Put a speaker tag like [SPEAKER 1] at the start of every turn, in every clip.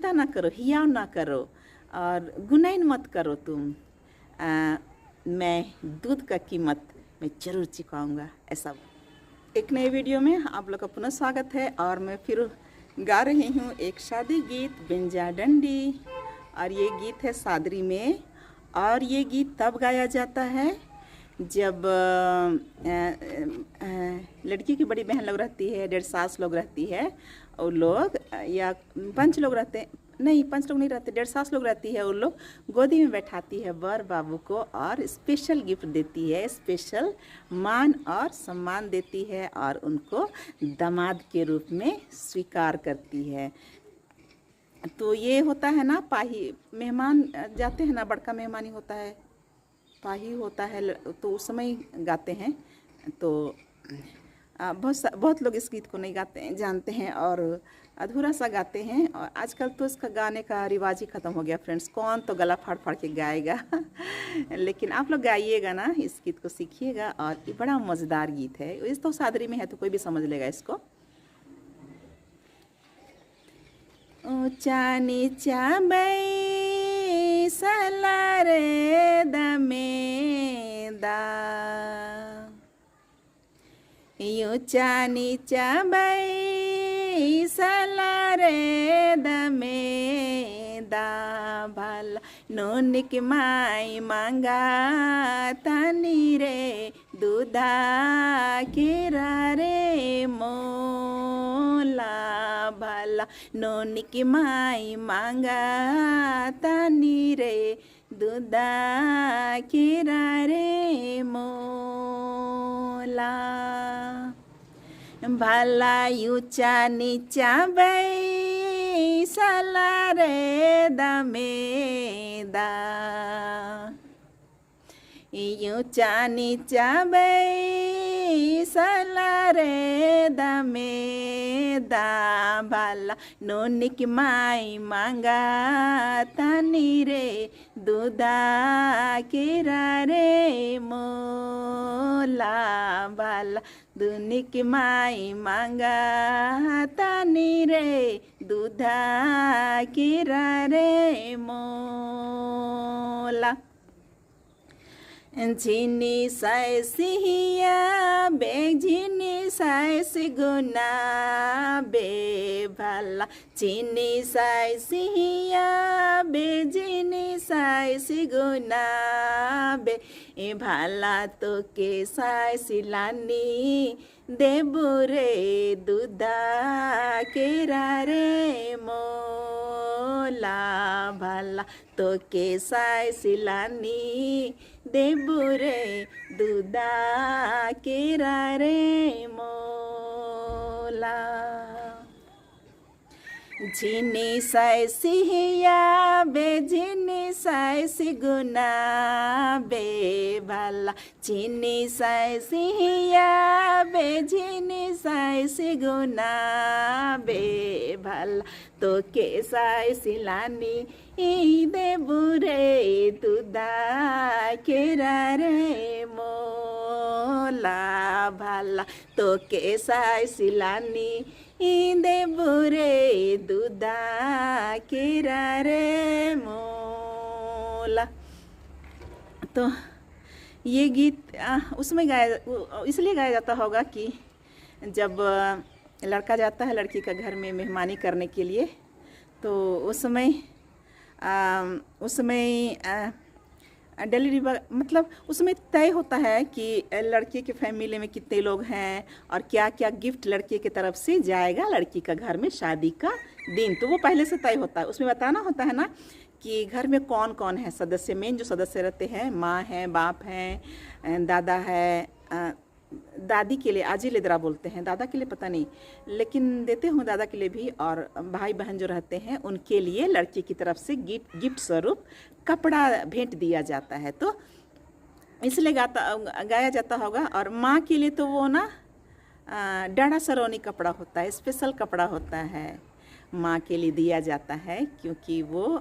[SPEAKER 1] चिंता ना करो, हियाव ना करो और गुनैन मत करो तुम। मैं दूध का कीमत मैं ज़रूर चुकाऊंगा। ऐसा एक नए वीडियो में आप लोग का पुनः स्वागत है और मैं फिर गा रही हूँ एक शादी गीत बिंजा डंडी। और ये गीत है सादरी में। और ये गीत तब गाया जाता है जब लड़की की बड़ी बहन लोग रहती है, 1.5 सास लोग रहती है, और लोग या 5 लोग रहते हैं, नहीं 5 लोग नहीं रहते, 1.5 सास लोग रहती है। उन लोग गोदी में बैठाती है वर बाबू को और स्पेशल गिफ्ट देती है, स्पेशल मान और सम्मान देती है और उनको दामाद के रूप में स्वीकार करती है। तो ये होता है ना, पाही मेहमान जाते हैं ना, बड़का मेहमान ही होता है, पाही होता है, तो उस समय गाते हैं। तो बहुत लोग इस गीत को नहीं गाते हैं, जानते हैं और अधूरा सा गाते हैं। और आजकल तो इसका गाने का रिवाज ही ख़त्म हो गया फ्रेंड्स, कौन तो गला फाड़ फाड़ के गाएगा लेकिन आप लोग गाइएगा ना, इस गीत को सीखिएगा। और ये बड़ा मज़ेदार गीत है, इस तो सादरी में है तो कोई भी समझ लेगा इसको। ऊंचा नीचा बैसला रे दमेदा, ऊंचा नीचा बैसला रे दमेदा, भला नोनिक माई मांगा तनी रे दूधा केरा रे मोला, भला नोनिक माई मांगा तनी रे दूधा केरा रे मोला, भला ऊंचा नीचा बैसला रे दमेदा, ऊंचा नीचा बैसला रे दमेदा, भला नोनिक माई मांगा तनी रे दूधा केरा रे मोला, भला दुनिक माई मांगा तनी रे दूधा केरा रे मोला, झिनी साइसिया बे झिनी साइस गुना बे, भला झिनी साइसिया बे झिनी साइस गुना बे, भला तो के साइसिलानी देबू रे दूधा केरा रे मोला, भला तो के साइसिलानी देबू रे दूधा केरा रे मोला, झिनी साइसिया बे झिनी साइस गुना बे, भला झिनी साइसिया बे झिनी साइस गुना बे, भला तो के साइसिलानी देबू रे दूधा केरा रे मोला, भला तो के साइसिलानी देबू रे दूधा केरा रे मोला। तो ये गीत उसमें इसलिए गाया जाता होगा कि जब लड़का जाता है लड़की का घर में मेहमानी करने के लिए, तो उस समय डिलीवरी मतलब उसमें तय होता है कि लड़के के फैमिली में कितने लोग हैं और क्या क्या गिफ्ट लड़के की तरफ से जाएगा लड़की का घर में शादी का दिन, तो वो पहले से तय होता है। उसमें बताना होता है ना कि घर में कौन कौन है सदस्य, मेन जो सदस्य रहते हैं, माँ है, बाप हैं, दादा है, दादी के लिए आजी लेदरा बोलते हैं, दादा के लिए पता नहीं, लेकिन देते हूँ दादा के लिए भी, और भाई बहन जो रहते हैं उनके लिए लड़की की तरफ से गिफ्ट स्वरूप कपड़ा भेंट दिया जाता है। तो इसलिए गाया जाता होगा। और माँ के लिए तो वो ना डाढ़ा सरोनी कपड़ा होता है, स्पेशल कपड़ा होता है, माँ के लिए दिया जाता है, क्योंकि वो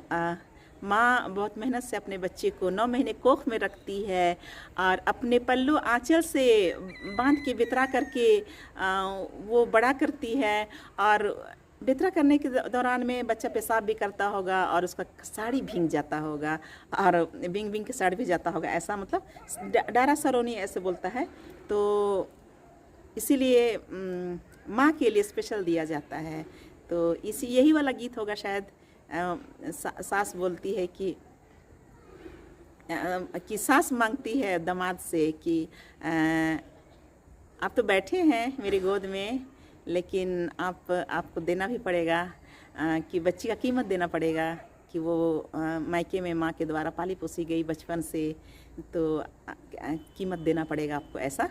[SPEAKER 1] माँ बहुत मेहनत से अपने बच्चे को 9 महीने कोख में रखती है और अपने पल्लू आंचल से बांध के बितरा करके वो बड़ा करती है। और बेतरा करने के दौरान में बच्चा पेशाब भी करता होगा और उसका साड़ी भीग जाता होगा और भीग भीग के साड़ी भी जाता होगा, ऐसा मतलब डारा सरोनी ऐसे बोलता है। तो इसीलिए माँ के लिए स्पेशल दिया जाता है। तो इसी यही वाला गीत होगा शायद। सास बोलती है कि सास मांगती है दामाद से कि आप तो बैठे हैं मेरी गोद में, लेकिन आपको देना भी पड़ेगा कि बच्ची का कीमत देना पड़ेगा कि वो मायके में माँ के द्वारा पाली पोसी गई बचपन से, तो कीमत देना पड़ेगा आपको, ऐसा।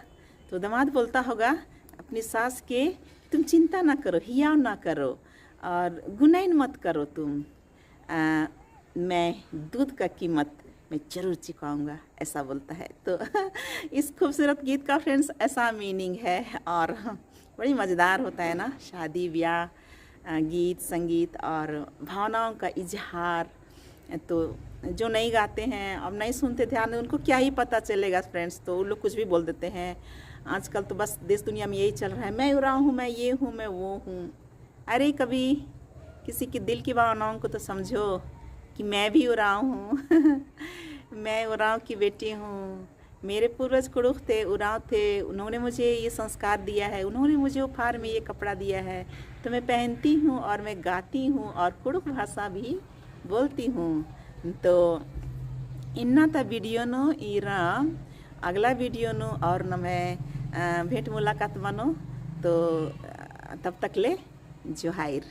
[SPEAKER 1] तो दामाद बोलता होगा अपनी सास के, तुम चिंता ना करो, हियाव ना करो और गुनैन मत करो तुम, मैं दूध का कीमत मैं ज़रूर चुकाऊंगा, ऐसा बोलता है। तो इस खूबसूरत गीत का फ्रेंड्स ऐसा मीनिंग है और बड़ी मज़ेदार होता है ना, शादी ब्याह गीत संगीत और भावनाओं का इजहार। तो जो नहीं गाते हैं और नहीं सुनते ध्यान में, उनको क्या ही पता चलेगा फ्रेंड्स, तो वो लोग कुछ भी बोल देते हैं। आजकल तो बस देश दुनिया में यही चल रहा है, मैं उड़ा हूँ, मैं ये हूँ, मैं वो हूँ। अरे कभी किसी की दिल की भावनाओं को तो समझो कि मैं भी उराव हूँ मैं उराव की बेटी हूँ, मेरे पूर्वज कुड़ुख थे, उराव थे, उन्होंने मुझे ये संस्कार दिया है, उन्होंने मुझे उपहार में ये कपड़ा दिया है, तो मैं पहनती हूँ और मैं गाती हूँ और कुड़ुख भाषा भी बोलती हूँ। तो इन्ना था वीडियो नो इरा अगला वीडियो नो और न मैं भेंट मुलाकात बनो। तो तब तक ले जोहाइर।